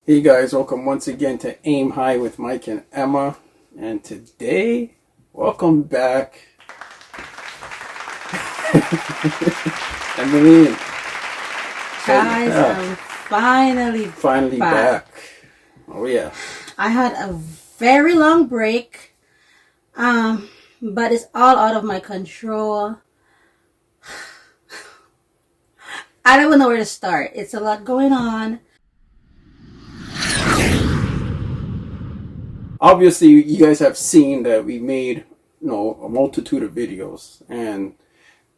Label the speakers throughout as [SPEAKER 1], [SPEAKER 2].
[SPEAKER 1] Hey guys, welcome once again to Aim High with Mike and Emma. And today, welcome back, Emmaline.
[SPEAKER 2] Guys, I'm finally
[SPEAKER 1] back. Oh yeah.
[SPEAKER 2] I had a very long break, but it's all out of my control. I don't even know where to start. It's a lot going on.
[SPEAKER 1] Obviously, you guys have seen that we made, a multitude of videos, and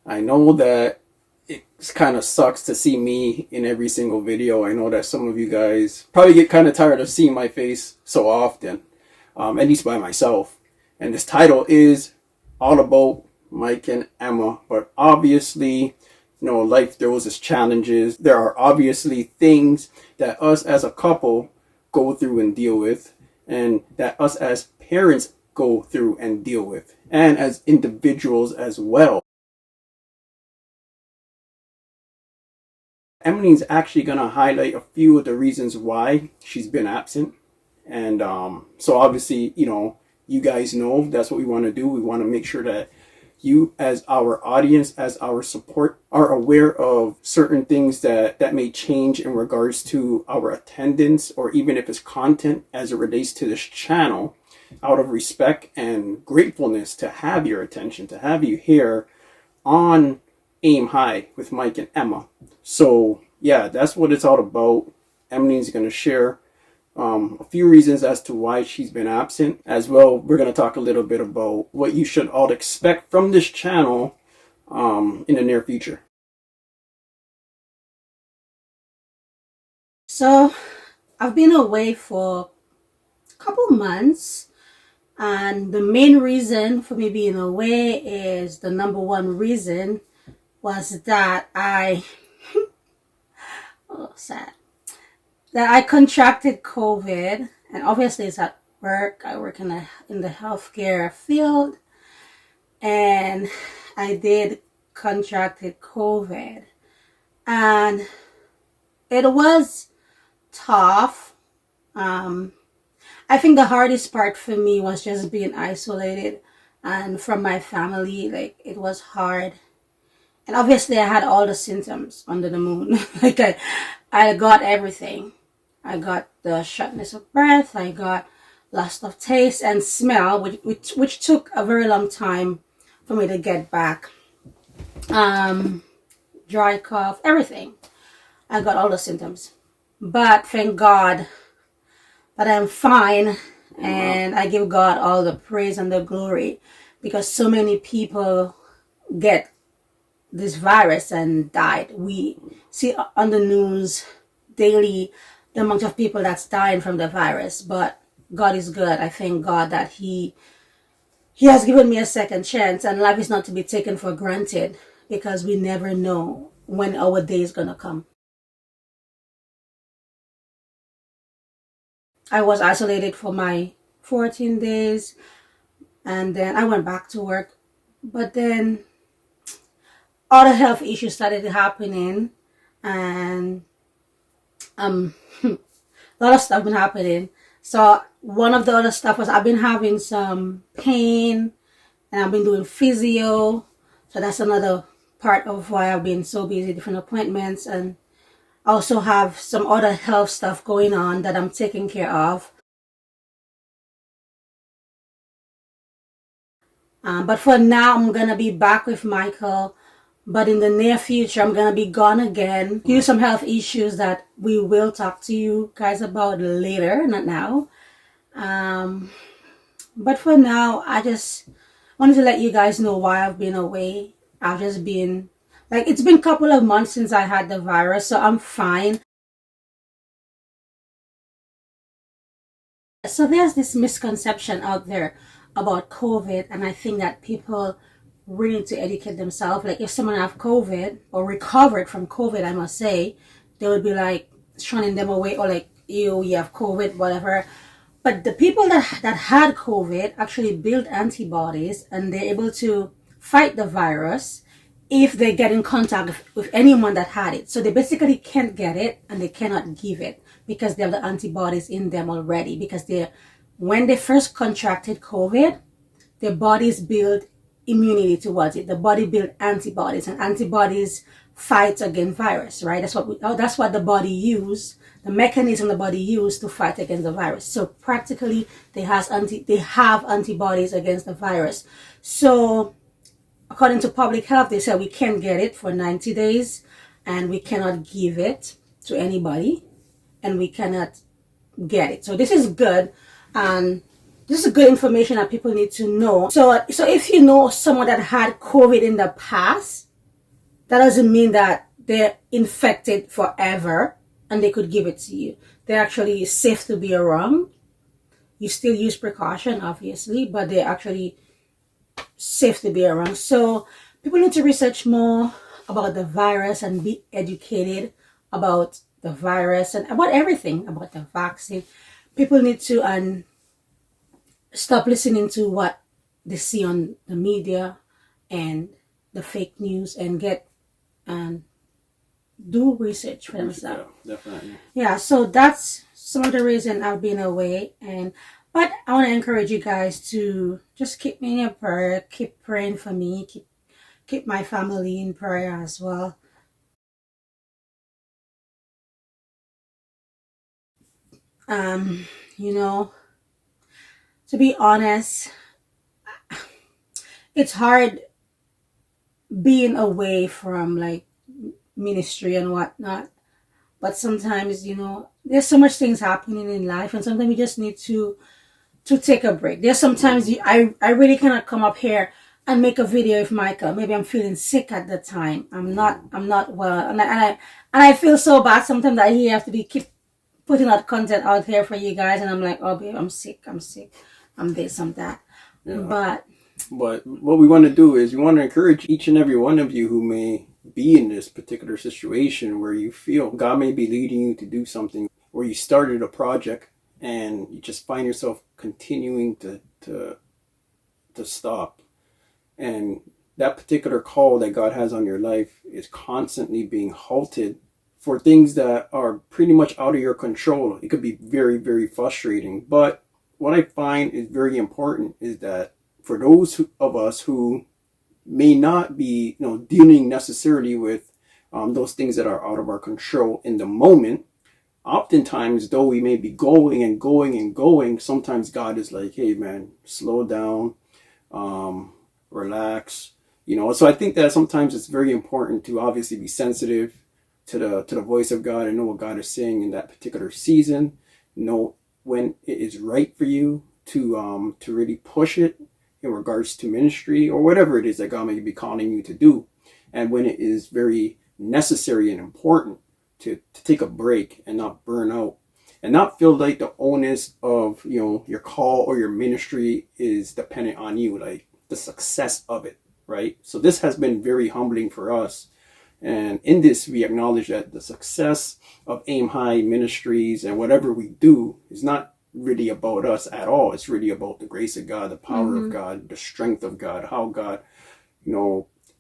[SPEAKER 1] I know that it kind of sucks to see me in every single video. I know that some of you guys probably get kind of tired of seeing my face so often, at least by myself. And this title is all about Mike and Emma, but obviously, life throws its challenges. There are obviously things that us as a couple go through and deal with, and that us as parents go through and deal with, and as individuals as well. Emmeline's actually going to highlight a few of the reasons why she's been absent. And so obviously, you guys know that's what we want to do. We want to make sure that you as our audience, as our support, are aware of certain things that may change in regards to our attendance, or even if it's content as it relates to this channel, out of respect and gratefulness to have your attention, to have you here on Aim High with Mike and Emma. So yeah, that's what it's all about. Emmeline's going to share a few reasons as to why she's been absent. As well, we're going to talk a little bit about what you should all expect from this channel in the near future.
[SPEAKER 2] So I've been away for a couple months, and the main reason for me being away is the number one reason was that sad, that I contracted COVID, and obviously it's at work. I work in the healthcare field, and I did contracted COVID, and it was tough. I think the hardest part for me was just being isolated and from my family. Like, it was hard. And obviously I had all the symptoms under the moon. Like, I got everything. I got the shortness of breath. I got loss of taste and smell, which took a very long time for me to get back. Dry cough, everything. I got all the symptoms. But thank God that I'm fine, and I give God all the praise and the glory, because so many people get this virus and died. We see on the news daily the amount of people that's dying from the virus, but God is good. I thank God that He has given me a second chance, and life is not to be taken for granted, because we never know when our day is gonna come. I was isolated for my 14 days, and then I went back to work, but then other health issues started happening, and a lot of stuff been happening. So one of the other stuff was I've been having some pain, and I've been doing physio. So that's another part of why I've been so busy, different appointments, and I also have some other health stuff going on that I'm taking care of. But for now, I'm gonna be back with Michael. But in the near future, I'm gonna be gone again. Due to some health issues that we will talk to you guys about later, not now. But for now, I just wanted to let you guys know why I've been away. I've just been, it's been a couple of months since I had the virus, so I'm fine. So there's this misconception out there about COVID, and I think that people really need to educate themselves. Like, if someone have COVID or recovered from COVID, I must say, they would be like shunning them away, or like, you have COVID, whatever. But the people that had COVID actually build antibodies, and they're able to fight the virus, if they get in contact with anyone that had it. So they basically can't get it and they cannot give it because they have the antibodies in them already. Because when they first contracted COVID, their bodies build immunity towards it. The body build antibodies, and antibodies fight against virus, right? That's what the body use, the mechanism the body use to fight against the virus. So practically they have antibodies against the virus. So according to public health, they said we can't get it for 90 days and we cannot give it to anybody and we cannot get it. So this is good. And this is good information that people need to know. So if you know someone that had COVID in the past, that doesn't mean that they're infected forever and they could give it to you. They're actually safe to be around. You still use precaution, obviously, but they're actually safe to be around. So people need to research more about the virus and be educated about the virus and about everything, about the vaccine. People need to stop listening to what they see on the media and the fake news and do research for themselves.
[SPEAKER 1] Yeah, definitely.
[SPEAKER 2] Yeah, so that's some of the reason I've been away. But I want to encourage you guys to just keep me in your prayer, keep praying for me, keep my family in prayer as well. You know, to be honest, it's hard being away from like ministry and whatnot. But sometimes, there's so much things happening in life, and sometimes you just need to take a break. There's sometimes I really cannot come up here and make a video with Michael. Maybe I'm feeling sick at the time. I'm not well, and I feel so bad sometimes that he have to keep putting out content out here for you guys, and I'm like, oh babe, I'm sick, I'm this, I'm that. Yeah. But
[SPEAKER 1] what we want to do is we want to encourage each and every one of you who may be in this particular situation where you feel God may be leading you to do something, where you started a project and you just find yourself continuing to stop, and that particular call that God has on your life is constantly being halted for things that are pretty much out of your control. It could be very, very frustrating. But what I find is very important is that for those of us who may not be dealing necessarily with those things that are out of our control in the moment, oftentimes, though we may be going and going and going, sometimes God is like, hey man, slow down, relax, so I think that sometimes it's very important to obviously be sensitive to the voice of God and know what God is saying in that particular season, know when it is right for you to really push it in regards to ministry or whatever it is that God may be calling you to do, and when it is very necessary and important to take a break and not burn out and not feel like the onus of your call or your ministry is dependent on you, like the success of it, right? So this has been very humbling for us, and in this we acknowledge that the success of Aim High Ministries and whatever we do is not really about us at all. It's really about the grace of God, the power of God, the strength of God, how God,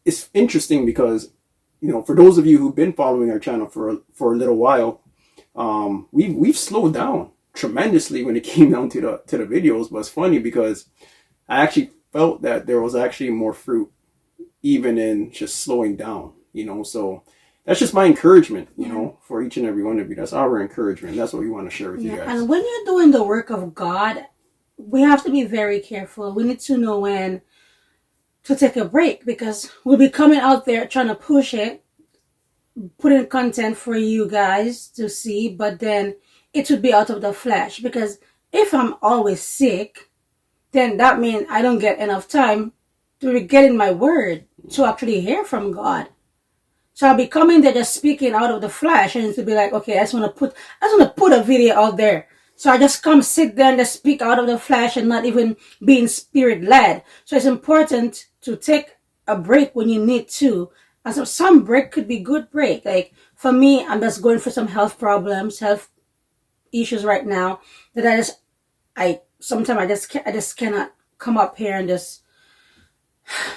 [SPEAKER 1] it's interesting because, for those of you who've been following our channel for a little while, we've slowed down tremendously when it came down to the videos. But it's funny because I actually felt that there was actually more fruit even in just slowing down, so that's just my encouragement, for each and every one of you. That's our encouragement. That's what we want to share with you guys.
[SPEAKER 2] And when you're doing the work of God, we have to be very careful. We need to know when to take a break, because we'll be coming out there trying to push it, putting content for you guys to see, but then it would be out of the flesh. Because if I'm always sick, then that means I don't get enough time to get in my word to actually hear from God. So I'll be coming there just speaking out of the flesh, and to be like, okay, I just want to put a video out there. So I just come sit there and just speak out of the flesh and not even being spirit led. So it's important to take a break when you need to. And so some break could be good break. Like for me, I'm just going for some health problems, health issues right now that sometimes I just cannot come up here and just,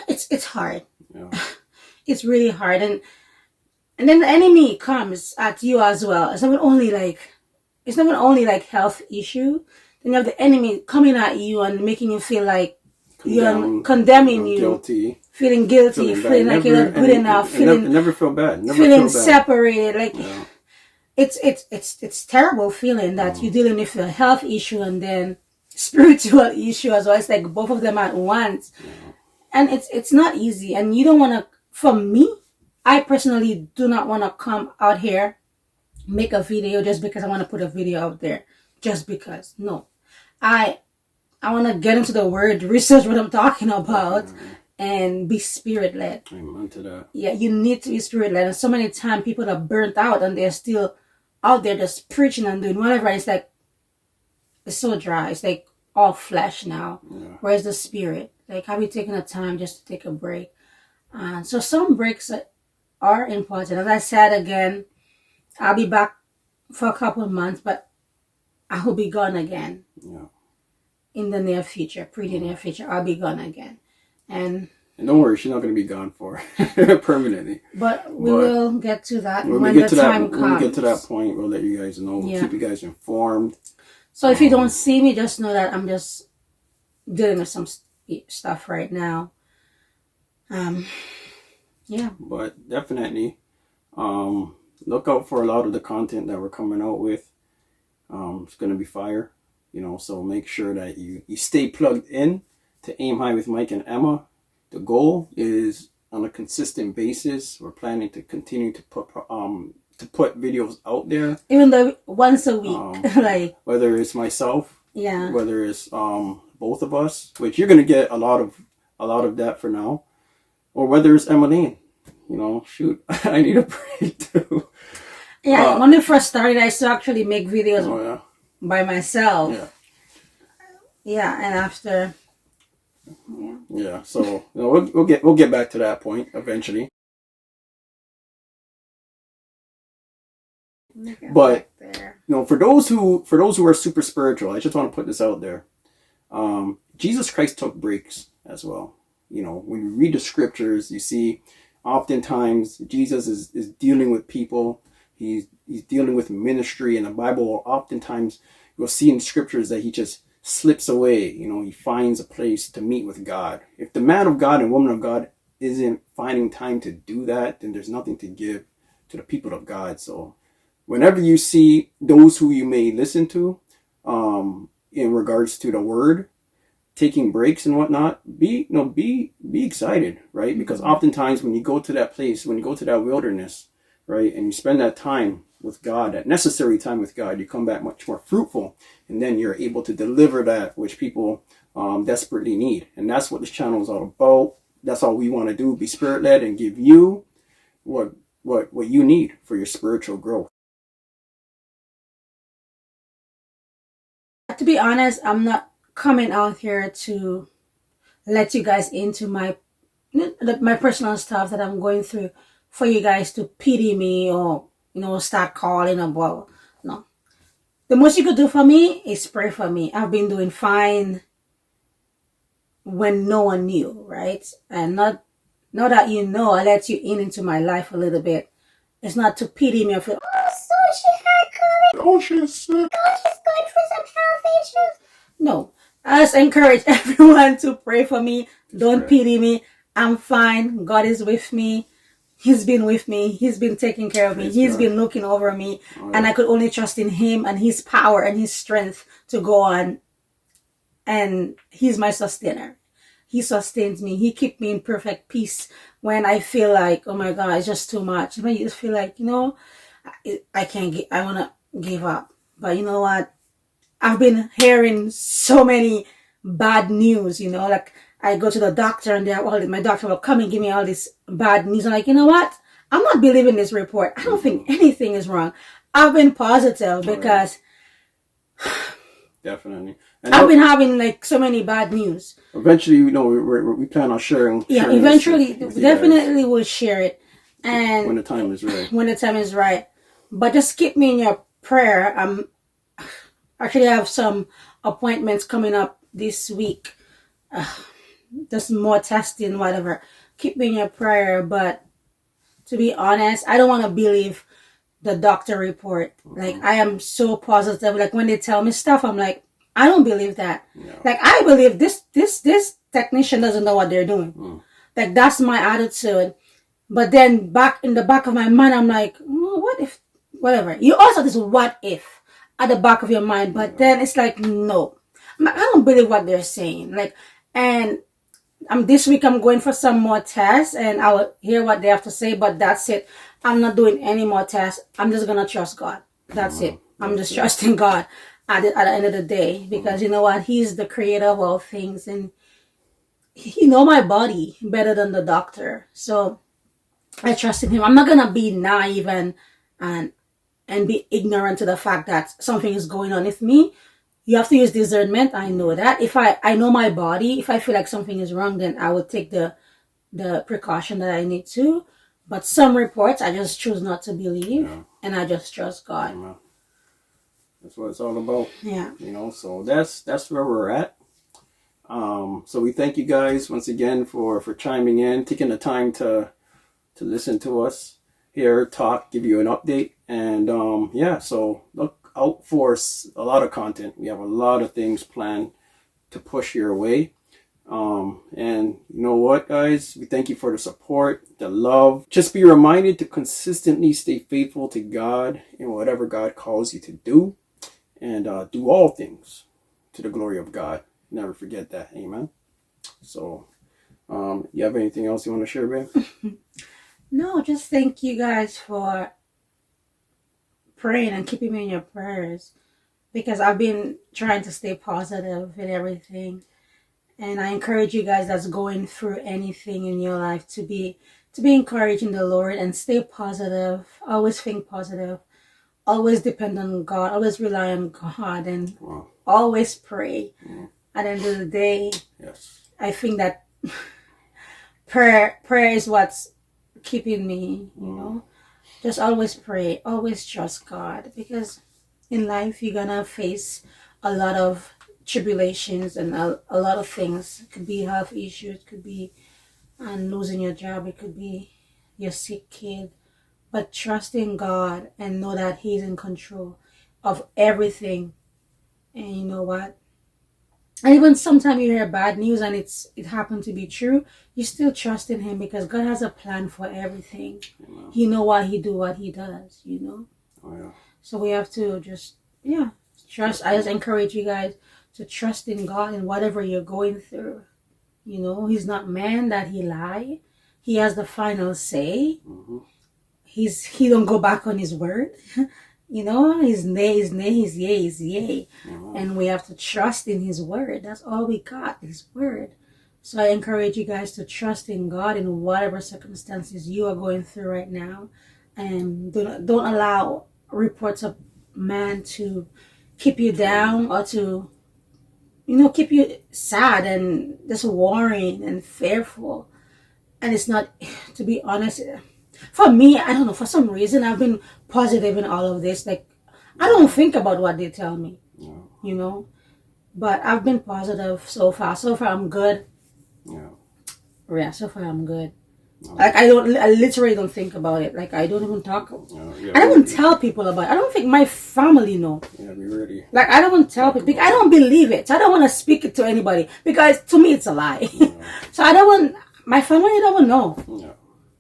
[SPEAKER 2] it's hard.
[SPEAKER 1] Yeah.
[SPEAKER 2] it's really hard. And then the enemy comes at you as well. It's not only like health issue. Then you have the enemy coming at you and making you feel like condemning you,
[SPEAKER 1] guilty,
[SPEAKER 2] feeling guilty, feeling like you're not good enough, feeling
[SPEAKER 1] never feel bad,
[SPEAKER 2] feeling separated. Like it's terrible feeling that you're dealing with a health issue and then spiritual issue as well. It's like both of them at once, and it's not easy. And you don't want to. For me, I personally do not want to come out here, make a video just because I want to put a video out there, just because. No, I want to get into the word, research what I'm talking about, and be spirit led.
[SPEAKER 1] Amen to that.
[SPEAKER 2] Yeah, you need to be spirit led. And so many times people are burnt out and they're still out there just preaching and doing whatever. It's like, it's so dry. It's like all flesh now. Yeah. Where's the spirit? Like, have you taken the time just to take a break? So some breaks are important. As I said again, I'll be back for a couple of months, but I will be gone again.
[SPEAKER 1] Yeah.
[SPEAKER 2] In the near future, pretty near future, I'll be gone again. And
[SPEAKER 1] don't worry, she's not going to be gone for permanently.
[SPEAKER 2] But we will get to that when the time comes.
[SPEAKER 1] When we get to that point, we'll let you guys know. We'll keep you guys informed.
[SPEAKER 2] So if you don't see me, just know that I'm just dealing with some stuff right now. Yeah. But
[SPEAKER 1] definitely, look out for a lot of the content that we're coming out with. It's going to be fire. So make sure that you stay plugged in to Aim High with Mike and Emma. The goal is on a consistent basis. We're planning to continue to put videos out there.
[SPEAKER 2] Even though once a week, like
[SPEAKER 1] whether it's myself, whether it's both of us, which you're gonna get a lot of that for now, or whether it's Emmaline. Shoot, I need a break too.
[SPEAKER 2] Yeah, when we first started, I used to actually make videos by myself. Yeah, and after.
[SPEAKER 1] Yeah. So we'll get back to that point eventually. But for those who are super spiritual, I just want to put this out there. Jesus Christ took breaks as well. When you read the scriptures, you see oftentimes Jesus is dealing with people. He's dealing with ministry, and the Bible oftentimes you'll see in scriptures that he just slips away. He finds a place to meet with God. If the man of God and woman of God isn't finding time to do that, then there's nothing to give to the people of God. So whenever you see those who you may listen to, in regards to the word, taking breaks and whatnot, be excited, right? Because oftentimes when you go to that place, when you go to that wilderness, right, and you spend that time with God, that necessary time with God, you come back much more fruitful, and then you're able to deliver that which people desperately need. And that's what this channel is all about. That's all we want to do, be spirit-led and give you what you need for your spiritual growth.
[SPEAKER 2] To be honest, I'm not coming out here to let you guys into my personal stuff that I'm going through for you guys to pity me or start calling about. No. The most you could do for me is pray for me. I've been doing fine when no one knew, right? And not that I let you into my life a little bit. It's not to pity me or feel, so she had COVID.
[SPEAKER 1] Oh, she's sick.
[SPEAKER 2] Oh, she's going through some health issues. No. I just encourage everyone to pray for me. Don't pity me. I'm fine. God is with me. He's been with me. He's been taking care of me. He's been looking over me. And I could only trust in him and his power and his strength to go on. And he's my sustainer. He sustains me. He keeps me in perfect peace when I feel like, oh my God, it's just too much. When you just feel like, I can't get, I want to give up. But you know what? I've been hearing so many bad news, like I go to the doctor and my doctor will come and give me all this bad news. I'm like, you know what? I'm not believing this report. I don't think anything is wrong. I've been positive because
[SPEAKER 1] definitely.
[SPEAKER 2] And I've been having like so many bad news.
[SPEAKER 1] Eventually, we plan on sharing.
[SPEAKER 2] Yeah, eventually, definitely we'll share it. And
[SPEAKER 1] when the time is right.
[SPEAKER 2] When the time is right. But just keep me in your prayer. Actually, I have some appointments coming up this week. Just more testing, whatever. Keep me in your prayer. But to be honest, I don't want to believe the doctor report. Like, I am so positive. Like, when they tell me stuff, I'm like, I don't believe that.
[SPEAKER 1] Yeah.
[SPEAKER 2] Like, I believe this technician doesn't know what they're doing. Like, that's my attitude. But then back in the back of my mind, I'm like, what if, whatever. You also have this what if at the back of your mind. But then it's like, no, I don't believe what they're saying. Like, and this week I'm going for some more tests and I'll hear what they have to say, but that's it. I'm not doing any more tests. I'm just gonna trust God. That's it. I'm just trusting God at the end of the day, because you know what? He's the creator of all things, and he know my body better than the doctor. So I trust in him. I'm not gonna be naive and be ignorant to the fact that something is going on with me. You have to use discernment. I know that. If I know my body, if I feel like something is wrong, then I would take the precaution that I need to. But some reports I just choose not to believe, and I just trust God.
[SPEAKER 1] That's what it's all about.
[SPEAKER 2] Yeah.
[SPEAKER 1] So that's where we're at. So we thank you guys once again for chiming in, taking the time to listen to us here, talk, give you an update. And so look out for a lot of content. We have a lot of things planned to push your way. And you know what, guys? We thank you for the support, the love. Just be reminded to consistently stay faithful to God in whatever God calls you to do, and do all things to the glory of God. Never forget that. Amen. So, you have anything else you want to share, babe?
[SPEAKER 2] No, just thank you guys for praying and keeping me in your prayers, because I've been trying to stay positive in everything. And I encourage you guys that's going through anything in your life to be encouraged in the Lord and stay positive. Always think positive. Always depend on God. Always rely on God, and always pray. At the end of the day, I think that prayer is what's keeping me, Just always pray. Always trust God, because in life you're gonna face a lot of tribulations and a lot of things. It could be health issues, it could be losing your job, it could be your sick kid. But trust in God and know that He's in control of everything. And you know what? And even sometimes you hear bad news and it happened to be true, you still trust in Him, because God has a plan for everything. He know why He do what He does, So we have to just trust. I just encourage you guys to trust in God in whatever you're going through. He's not man that He lie. He has the final say. He don't go back on His word. His nay is nay, His yea is yea. And we have to trust in His word. That's all we got, His word. So I encourage you guys to trust in God in whatever circumstances you are going through right now. And don't allow reports of man to keep you down, or to keep you sad and just worrying and fearful. And it's not, to be honest, for me, I don't know, for some reason I've been positive in all of this. Like, I don't think about what they tell me, but I've been positive so far. So far I'm good. So far I'm good. Like, I literally don't think about it. Like, I don't even talk. I don't even tell people about it. I don't think my family know.
[SPEAKER 1] Be ready.
[SPEAKER 2] Like, I don't tell people. I don't believe it. So I don't want to speak it to anybody, because to me it's a lie. So I don't want, my family don't know.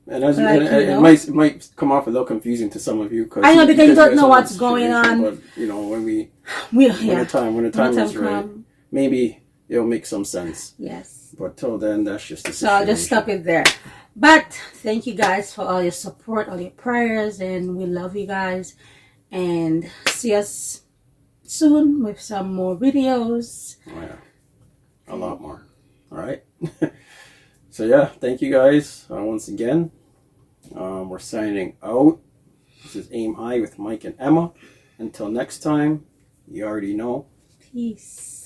[SPEAKER 1] And it might come off a little confusing to some of you.
[SPEAKER 2] I know, because you don't know what's going on.
[SPEAKER 1] But, when the time is right, maybe it'll make some sense.
[SPEAKER 2] Yes.
[SPEAKER 1] But till then, that's just the situation.
[SPEAKER 2] So I'll just stop it there. But thank you guys for all your support, all your prayers, and we love you guys. And see us soon with some more videos.
[SPEAKER 1] A lot more. All right. So thank you guys once again. We're signing out. This is Aim High with Mike and Emma. Until next time, you already know.
[SPEAKER 2] Peace.